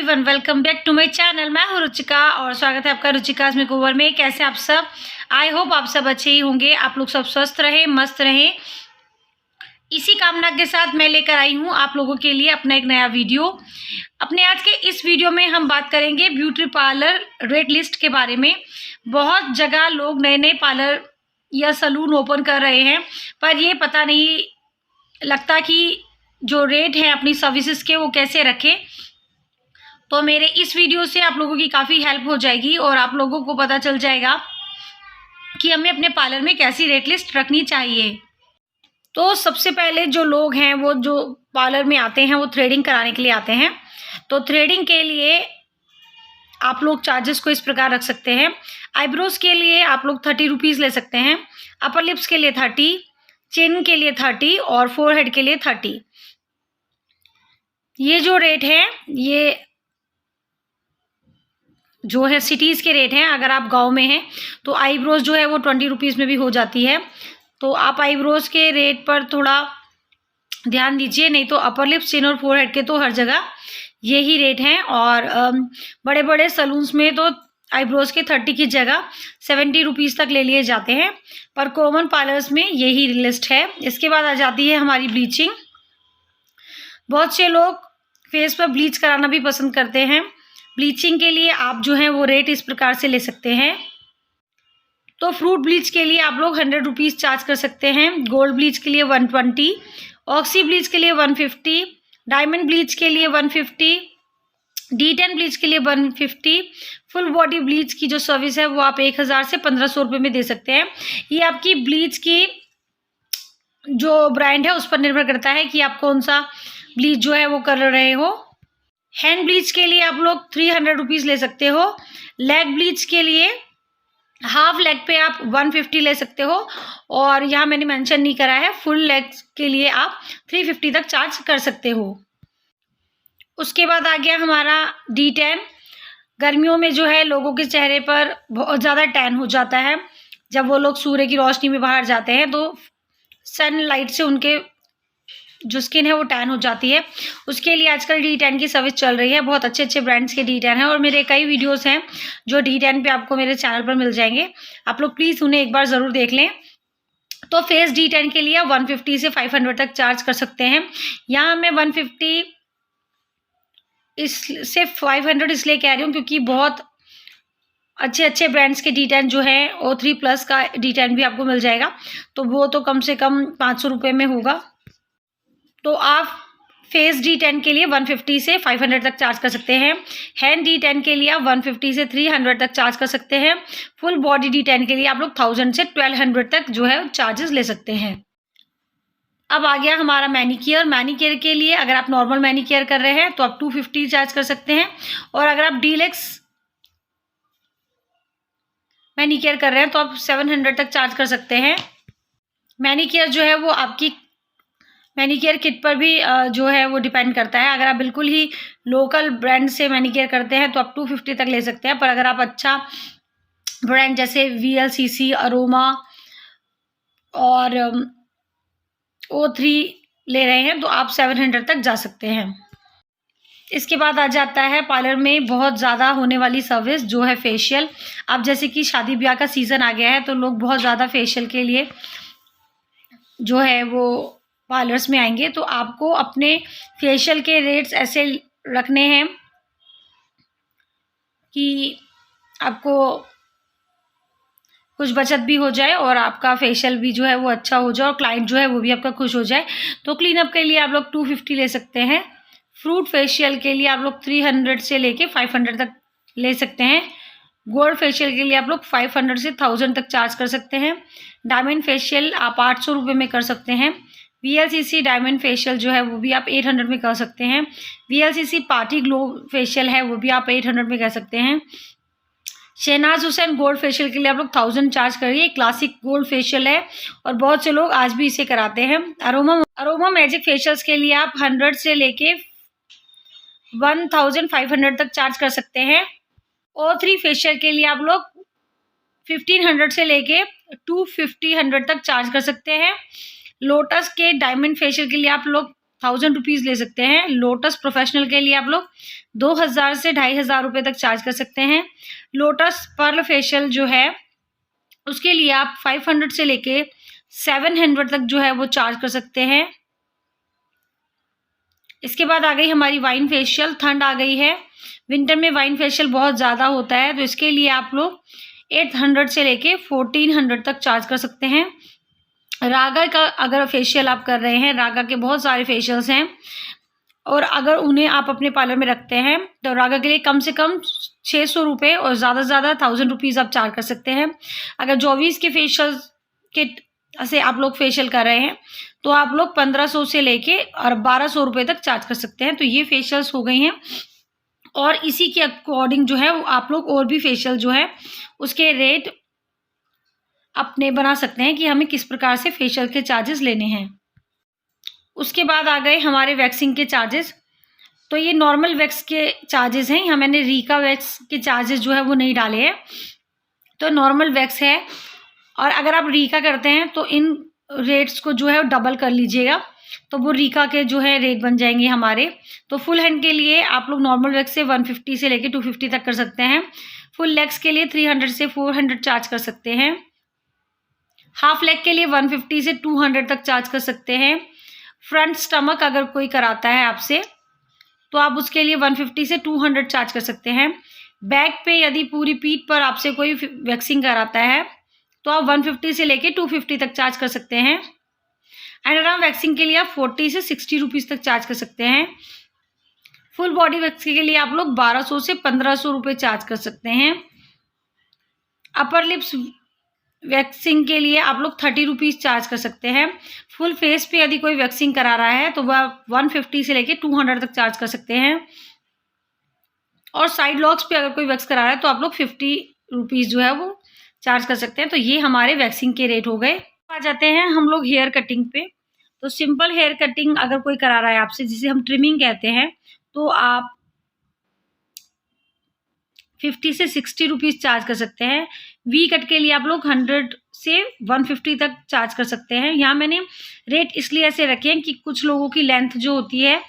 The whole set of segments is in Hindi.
Everyone, welcome back to my channel. मैं हूं रुचिका और स्वागत है आपका रुचिकाज मेकओवर में। कैसे आप सब? आई होप आप सब अच्छे ही होंगे। आप लोग सब स्वस्थ रहें, मस्त रहें। इसी कामना के साथ मैं लेकर आई हूं आप लोगों के लिए अपना एक नया वीडियो। अपने आज के इस वीडियो में हम बात करेंगे ब्यूटी पार्लर रेट लिस्ट के बारे में। बहुत जगह लोग नए नए पार्लर या सलून ओपन कर रहे हैं, पर ये पता नहीं लगता कि जो रेट है अपनी सर्विसेज के वो कैसे रखें। तो मेरे इस वीडियो से आप लोगों की काफ़ी हेल्प हो जाएगी और आप लोगों को पता चल जाएगा कि हमें अपने पार्लर में कैसी रेट लिस्ट रखनी चाहिए। तो सबसे पहले जो लोग हैं वो जो पार्लर में आते हैं वो थ्रेडिंग कराने के लिए आते हैं। तो थ्रेडिंग के लिए आप लोग चार्जेस को इस प्रकार रख सकते हैं। आईब्रोज के लिए आप लोग 30 रुपीज़ ले सकते हैं, अपर लिप्स के लिए 30, चिन के लिए 30 और फोरहेड के लिए 30। ये जो रेट है ये जो है सिटीज़ के रेट हैं। अगर आप गांव में हैं तो आईब्रोज जो है वो 20 रुपीज़ में भी हो जाती है। तो आप आईब्रोज के रेट पर थोड़ा ध्यान दीजिए, नहीं तो अपर लिप्स, चिन और फोरहेड के तो हर जगह यही रेट हैं। और बड़े बड़े सलून्स में तो आईब्रोज के 30 की जगह 70 रुपीज़ तक ले लिए जाते हैं, पर कॉमन पार्लर्स में यही लिस्ट है। इसके बाद आ जाती है हमारी ब्लीचिंग। बहुत से लोग फेस पर ब्लीच कराना भी पसंद करते हैं। ब्लीचिंग के लिए आप जो है वो रेट इस प्रकार से ले सकते हैं। तो फ्रूट ब्लीच के लिए आप लोग 100 रुपीज़ चार्ज कर सकते हैं, गोल्ड ब्लीच के लिए 120, ऑक्सी ब्लीच के लिए 150, डायमंड ब्लीच के लिए 150, D10 ब्लीच के लिए 150। फुल बॉडी ब्लीच की जो सर्विस है वो आप 1000 से 1500 रुपये में दे सकते हैं। ये आपकी ब्लीच की जो ब्रांड है उस पर निर्भर करता है कि आप कौन सा ब्लीच जो है वो कर रहे हो। हैंड ब्लीच के लिए आप लोग 300 रुपीज़ ले सकते हो। लेग ब्लीच के लिए हाफ लेग पे आप 150 ले सकते हो, और यहाँ मैंने मेंशन नहीं करा है, फुल लेग के लिए आप 350 तक चार्ज कर सकते हो। उसके बाद आ गया हमारा D10। गर्मियों में जो है लोगों के चेहरे पर बहुत ज़्यादा टैन हो जाता है। जब वो लोग सूर्य की रोशनी में बाहर जाते हैं तो सनलाइट से उनके जो स्किन है वो टैन हो जाती है। उसके लिए आजकल D10 की सर्विस चल रही है। बहुत अच्छे अच्छे ब्रांड्स के D10 हैं और मेरे कई वीडियोस हैं जो D10 पे आपको मेरे चैनल पर मिल जाएंगे। आप लोग प्लीज़ उन्हें एक बार ज़रूर देख लें। तो फेस D10 के लिए 150 से 500 तक चार्ज कर सकते हैं। यहाँ मैं 150 से 500 इसलिए कह रही हूँ क्योंकि बहुत अच्छे अच्छे ब्रांड्स के D10 जो है O3+ का D10 भी आपको मिल जाएगा, तो वो तो कम से कम 500 रुपये में होगा। तो आप फेस D10 के लिए 150 से 500 तक चार्ज कर सकते हैं। हैंड D10 के लिए आप 150 से 300 तक चार्ज कर सकते हैं। फुल बॉडी D10 के लिए आप लोग 1000 से 1200 तक जो है चार्जेस ले सकते हैं। अब आ गया हमारा मैनीक्योर। मैनीक्योर के लिए अगर आप नॉर्मल मैनीक्योर कर रहे हैं तो आप 250 चार्ज कर सकते हैं, और अगर आप डीलक्स मैनीक्योर कर रहे हैं तो आप 700 तक चार्ज कर सकते हैं। मैनीक्योर जो है वो आपकी मैनीक्योर किट पर भी जो है वो डिपेंड करता है। अगर आप बिल्कुल ही लोकल ब्रांड से मैनीक्योर करते हैं तो आप 250 तक ले सकते हैं, पर अगर आप अच्छा ब्रांड जैसे VLCC, अरोमा और O3 ले रहे हैं तो आप 700 तक जा सकते हैं। इसके बाद आ जाता है पार्लर में बहुत ज़्यादा होने वाली सर्विस जो है फेशियल। अब जैसे कि शादी ब्याह का सीज़न आ गया है तो लोग बहुत ज़्यादा फेशियल के लिए जो है वो पार्लर्स में आएंगे। तो आपको अपने फेशियल के रेट्स ऐसे रखने हैं कि आपको कुछ बचत भी हो जाए और आपका फेशियल भी जो है वो अच्छा हो जाए और क्लाइंट जो है वो भी आपका खुश हो जाए। तो क्लीनअप के लिए आप लोग 250 ले सकते हैं। फ्रूट फेशियल के लिए आप लोग 300 से लेके 500 तक ले सकते हैं। गोल्ड फेशियल के लिए आप लोग 500 से 1000 तक चार्ज कर सकते हैं। डायमंड फेशियल आप 800 रुपये में कर सकते हैं। VLCC डायमंड फेशियल जो है वो भी आप 800 में कर सकते हैं। VLCC पार्टी ग्लो फेशियल है वो भी आप 800 में कर सकते हैं। शहनाज हुसैन गोल्ड फेशियल के लिए आप लोग 1000 चार्ज करिए। क्लासिक गोल्ड फेशियल है और बहुत से लोग आज भी इसे कराते हैं। अरोमा मैजिक फेशियल्स के लिए आप 100 से लेके 1500 तक चार्ज कर सकते हैं। O3 फेशियल के लिए आप लोग 1500 से लेके 250 तक चार्ज कर सकते हैं। लोटस के डायमंड फेशियल के लिए आप लोग 1000 रुपीज़ ले सकते हैं। लोटस प्रोफेशनल के लिए आप लोग 2000 से 2500 रुपये तक चार्ज कर सकते हैं। लोटस पर्ल फेशियल जो है उसके लिए आप 500 से लेके 700 तक जो है वो चार्ज कर सकते हैं। इसके बाद आ गई हमारी वाइन फेशियल। ठंड आ गई है, विंटर में वाइन फेशियल बहुत ज़्यादा होता है, तो इसके लिए आप लोग 800 से लेके 1400 तक चार्ज कर सकते हैं। रागा का अगर फेशियल आप कर रहे हैं, रागा के बहुत सारे फेशियल्स हैं और अगर उन्हें आप अपने पार्लर में रखते हैं तो रागा के लिए कम से कम 600 रुपये और ज़्यादा से ज़्यादा 1000 रुपीज़ आप चार्ज कर सकते हैं। अगर जॉवीज़ के फेशियल के से आप लोग फेशियल कर रहे हैं तो आप लोग 1500 से लेके और 1200 रुपये तक चार्ज कर सकते हैं। तो ये फेशियल्स हो गई हैं और इसी के अकॉर्डिंग जो है वो आप लोग और भी फेशियल जो है उसके रेट अपने बना सकते हैं कि हमें किस प्रकार से फेशियल के चार्जेस लेने हैं। उसके बाद आ गए हमारे वैक्सिंग के चार्जेस। तो ये नॉर्मल वैक्स के चार्जेस हैं, यहाँ मैंने रीका वैक्स के चार्जेस जो है वो नहीं डाले हैं। तो नॉर्मल वैक्स है और अगर आप रीका करते हैं तो इन रेट्स को जो है डबल कर लीजिएगा, तो वो रीका के जो है रेट बन जाएंगे हमारे। तो फुल हैंड के लिए आप लोग नॉर्मल वैक्स से 150 से लेके 250 तक कर सकते हैं। फुल लेग्स के लिए 300 से 400 चार्ज कर सकते हैं। हाफ लेग के लिए 150 से 200 तक चार्ज कर सकते हैं। फ्रंट स्टमक अगर कोई कराता है आपसे तो आप उसके लिए 150 से 200 चार्ज कर सकते हैं। बैक पे यदि पूरी पीठ पर आपसे कोई वैक्सिंग कराता है तो आप 150 से लेके 250 तक चार्ज कर सकते हैं। अंडर आर्म वैक्सिंग के लिए आप 40 से 60 रुपीज़ तक चार्ज कर सकते हैं। फुल बॉडी वैक्सिंग के लिए आप लोग 1200 से 1500 रुपये चार्ज कर सकते हैं। अपर लिप्स वैक्सिंग के लिए आप लोग 30 रुपीज़ चार्ज कर सकते हैं। फुल फेस पे यदि कोई वैक्सिंग करा रहा है तो वह 150 से लेके 200 तक चार्ज कर सकते हैं। और साइड लॉक्स पे अगर कोई वैक्स करा रहा है तो आप लोग 50 रुपीज़ जो है वो चार्ज कर सकते हैं। तो ये हमारे वैक्सिंग के रेट हो गए। आ जाते हैं हम लोग हेयर कटिंग पे। तो सिंपल हेयर कटिंग अगर कोई करा रहा है आपसे, जिसे हम ट्रिमिंग कहते हैं, तो आप 50 से 60 रुपीज़ चार्ज कर सकते हैं। वी कट के लिए आप लोग 100 से 150 तक चार्ज कर सकते हैं। यहाँ मैंने रेट इसलिए ऐसे रखे हैं कि कुछ लोगों की लेंथ जो होती है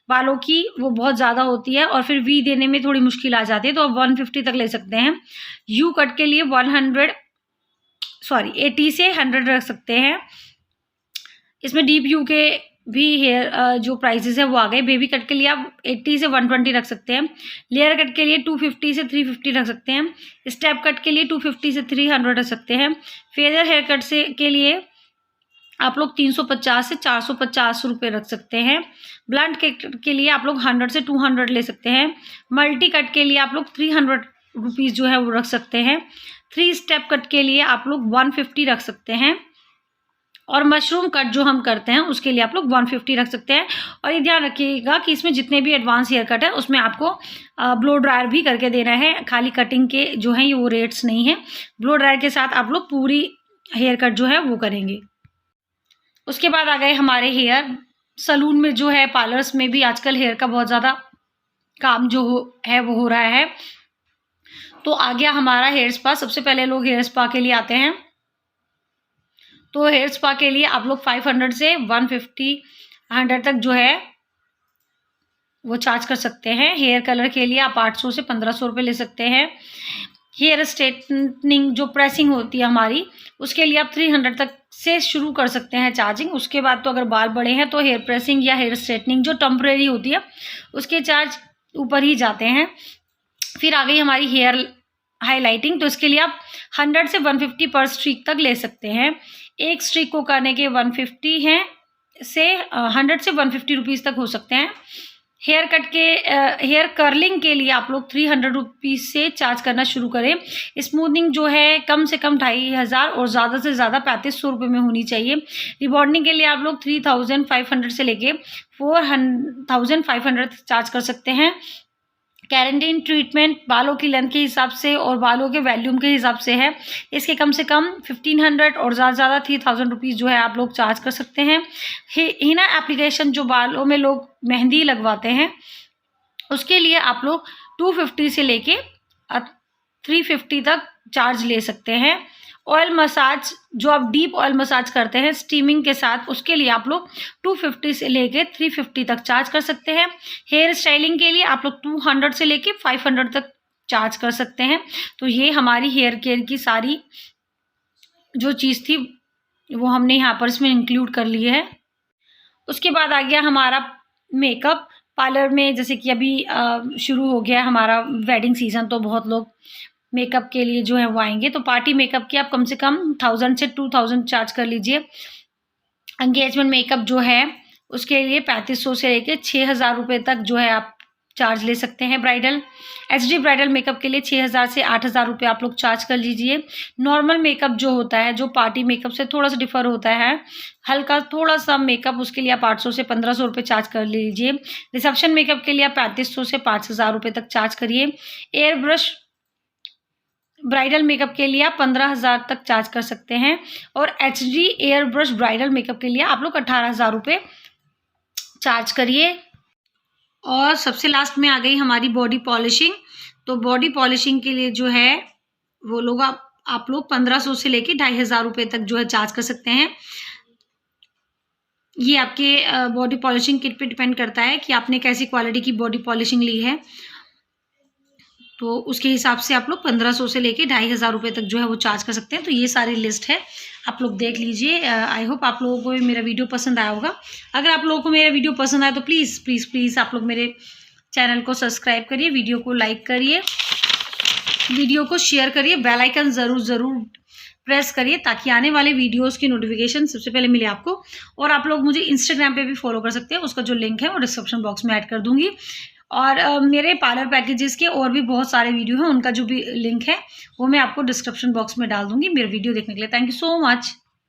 बालों की वो बहुत ज़्यादा होती है और फिर वी देने में थोड़ी मुश्किल आ जाती है, तो आप 150 तक ले सकते हैं। यू कट के लिए 80 से 100 रख सकते हैं। इसमें डीप यू के भी हेयर जो प्राइसेस है वो आ गए। बेबी कट के लिए आप 80 से 120 रख सकते हैं। लेयर कट के लिए 250 से 350 रख सकते हैं। स्टेप कट के लिए 250 से 300 रख सकते हैं। फेदर हेयर कट से के लिए आप लोग 350 से 450 रुपये रख सकते हैं। ब्लंट के लिए आप लोग 100 से 200 ले सकते हैं। मल्टी कट के लिए आप लोग 300 रुपीज़ जो है वो रख सकते हैं। 3 स्टेप कट के लिए आप लोग 150 रख सकते हैं। और मशरूम कट जो हम करते हैं उसके लिए आप लोग 150 रख सकते हैं। और ये ध्यान रखिएगा कि इसमें जितने भी एडवांस हेयर कट है उसमें आपको ब्लो ड्रायर भी करके देना है। खाली कटिंग के जो हैं ये वो रेट्स नहीं है, ब्लो ड्रायर के साथ आप लोग पूरी हेयर कट जो है वो करेंगे। उसके बाद आ गए हमारे हेयर सलून में जो है, पार्लर्स में भी आजकल हेयर का बहुत ज़्यादा काम जो है वो हो रहा है। तो आ गया हमारा हेयर स्पा। सबसे पहले लोग हेयर स्पा के लिए आते हैं। तो हेयर स्पा के लिए आप लोग 500 से 150 तक जो है वो चार्ज कर सकते हैं। हेयर कलर के लिए आप 800 से 1500 रुपये ले सकते हैं। हेयर स्ट्रेटनिंग जो प्रेसिंग होती है हमारी, उसके लिए आप 300 तक से शुरू कर सकते हैं चार्जिंग। उसके बाद तो अगर बाल बड़े हैं तो हेयर प्रेसिंग या हेयर स्ट्रेटनिंग जो टेम्परेरी होती है उसके चार्ज ऊपर ही जाते हैं। फिर आ गई हमारी हेयर हाईलाइटिंग। तो इसके लिए आप 100 से 150 पर स्ट्रीक तक ले सकते हैं। एक स्ट्रीक को करने के 150 हैं से 100 से 150 रुपीज़ तक हो सकते हैं। हेयर कट के हेयर कर्लिंग के लिए आप लोग 300 रुपीज़ से चार्ज करना शुरू करें। स्मूथनिंग जो है कम से कम 2500 और ज़्यादा से ज़्यादा 3500 रुपये में होनी चाहिए। रिबॉन्डिंग के लिए आप लोग 3500 से लेके 4500 चार्ज कर सकते हैं। केराटिन ट्रीटमेंट बालों की लेंथ के हिसाब से और बालों के वॉल्यूम के हिसाब से है। इसके कम से कम 1500 और ज़्यादा से ज़्यादा 3000 रुपीज़ जो है आप लोग चार्ज कर सकते हैं। हीना एप्लीकेशन जो बालों में लोग मेहंदी लगवाते हैं उसके लिए आप लोग 250 से लेके 350 तक चार्ज ले सकते हैं। ऑयल मसाज, जो आप डीप ऑयल मसाज करते हैं स्टीमिंग के साथ, उसके लिए आप लोग 250 से लेके 350 तक चार्ज कर सकते हैं। हेयर स्टाइलिंग के लिए आप लोग 200 से लेके 500 तक चार्ज कर सकते हैं। तो ये हमारी हेयर केयर की सारी जो चीज़ थी वो हमने यहाँ पर इसमें इंक्लूड कर ली है। उसके बाद आ गया हमारा मेकअप। पार्लर में जैसे कि अभी शुरू हो गया हमारा वेडिंग सीज़न, तो बहुत लोग मेकअप के लिए जो है वो आएंगे। तो पार्टी मेकअप की आप कम से कम 1000 से 2000 चार्ज कर लीजिए। एंगेजमेंट मेकअप जो है उसके लिए 3500 से लेके 6000 रुपये तक जो है आप चार्ज ले सकते हैं। ब्राइडल एचडी ब्राइडल मेकअप के लिए 6000 से 8000 रुपये आप लोग चार्ज कर लीजिए। नॉर्मल मेकअप जो होता है, जो पार्टी मेकअप से थोड़ा सा डिफर होता है, हल्का थोड़ा सा मेकअप, उसके लिए आप 800 से 1500 रुपये चार्ज कर लीजिए। रिसेप्शन मेकअप के लिए आप 3500 से 5000 रुपये तक चार्ज करिए। एयर ब्रश ब्राइडल मेकअप के लिए आप 15000 तक चार्ज कर सकते हैं। और HD air brush bridal makeup के लिए आप लोग 18000 रुपये चार्ज करिए। और सबसे लास्ट में आ गई हमारी बॉडी पॉलिशिंग। तो बॉडी पॉलिशिंग के लिए जो है वो लोग आप लोग 1500 से लेके 2500 रुपये तक जो है चार्ज कर सकते हैं। ये आपके बॉडी पॉलिशिंग किट पे डिपेंड करता है कि आपने कैसी क्वालिटी की बॉडी पॉलिशिंग ली है, तो उसके हिसाब से आप लोग 1500 से लेके 2500 रुपये तक जो है वो चार्ज कर सकते हैं। तो ये सारी लिस्ट है, आप लोग देख लीजिए। आई होप आप लोगों को मेरा वीडियो पसंद आया होगा। अगर आप लोगों को मेरा वीडियो पसंद आया तो प्लीज़ प्लीज़ प्लीज़ आप लोग मेरे चैनल को सब्सक्राइब करिए, वीडियो को लाइक करिए, वीडियो को शेयर करिए, बेल आइकन ज़रूर प्रेस करिए ताकि आने वाले वीडियोस की नोटिफिकेशन सबसे पहले मिले आपको। और आप लोग मुझे इंस्टाग्राम पे भी फॉलो कर सकते हैं, उसका जो लिंक है वो डिस्क्रिप्शन बॉक्स में ऐड कर दूंगी। और मेरे पार्लर पैकेजेस के और भी बहुत सारे वीडियो हैं, उनका जो भी लिंक है वो मैं आपको डिस्क्रिप्शन बॉक्स में डाल दूंगी। मेरे वीडियो देखने के लिए थैंक यू सो मच।